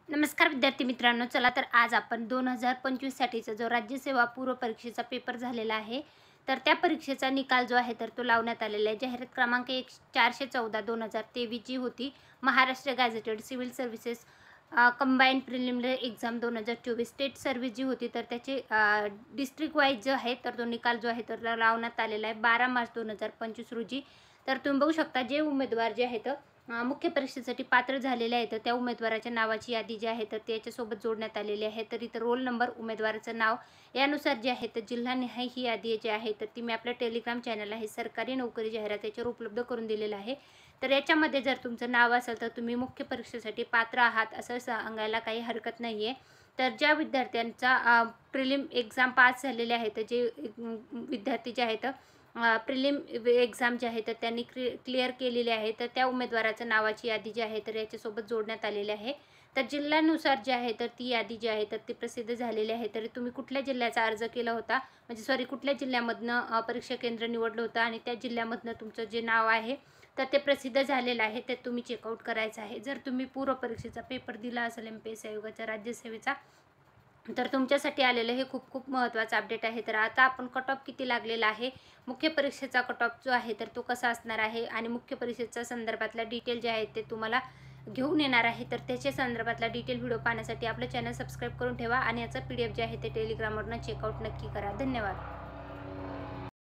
नमस्कार विद्यार्थी मित्रांनो, चला तर आज आपण 2025 साठीचा जो राज्यसेवा पूर्व परीक्षेचा पेपर झालेला आहे, तर त्या परीक्षेचा निकाल जो आहे तर तो लावण्यात आलेला आहे. जाहिरात क्रमांक 414 2023 जी होती. Maharashtra gazetted civil services combined preliminary exam 2024 state service जी होती, तर त्याचे डिस्ट्रिक्ट वाईज जो आहे तर तो निकाल जो आहे तर लावण्यात आलेला आहे 12 मार्च 2025 रोजी. तर तुम्ही बघू शकता जे उमेदवार जे आहेत मुख्य परीक्षेसाठी पात्र झालेले आहेत त्या उमेदवाराच्या नावाची यादी जी आहे तर त्याच्यासोबत जोडण्यात आलेली आहे. तर इथं रोल नंबर, उमेदवाराचं नाव यानुसार जे आहे तर जिल्हानिहाय ही यादी जी आहे तर ती मी आपल्या टेलिग्राम चॅनल आहे सरकारी नोकरी जाहिरात याच्यावर उपलब्ध करून दिलेलं आहे. तर याच्यामध्ये जर तुमचं नाव असेल तर तुम्ही मुख्य परीक्षेसाठी पात्र आहात असं सांगायला काही हरकत नाही आहे. तर ज्या विद्यार्थ्यांचा प्रिलिम एक्झाम पास झालेले आहेत, जे विद्यार्थी जे आहेत प्रिलिम एक्झाम जे आहे तर त्यांनी क्लिअर केलेले आहे, तर त्या उमेदवाराचं नावाची यादी जी आहे तर याच्यासोबत जोडण्यात आलेली आहे. तर जिल्ह्यानुसार जे आहे तर ती यादी जी आहे तर ती प्रसिद्ध झालेली आहे. तर तुम्ही कुठल्या जिल्ह्याचा अर्ज केला होता, म्हणजे कुठल्या जिल्ह्यामधनं परीक्षा केंद्र निवडलं होतं आणि त्या जिल्ह्यामधनं तुमचं जे नाव आहे तर ते प्रसिद्ध झालेलं आहे, ते तुम्ही चेकआउट करायचं आहे. जर तुम्ही पूर्व परीक्षेचा पेपर दिला असेल MPSC आयोगाच्या राज्यसेवेचा, तर तुमच्यासाठी आलेलं हे खूप खूप महत्त्वाचं अपडेट आहे. तर आता आपण कट ऑफ किती लागलेला आहे, मुख्य परीक्षेचा कट ऑफ जो आहे तर तो कसा असणार आहे आणि मुख्य परीक्षेच्या संदर्भातल्या डिटेल जे आहेत ते तुम्हाला घेऊन येणार आहे. तर त्याच्या संदर्भातला डिटेल व्हिडिओ पाहण्यासाठी आपलं चॅनल सबस्क्राईब करून ठेवा आणि याचा PDF जे आहे ते टेलिग्रामवरनं चेकआउट नक्की करा. धन्यवाद.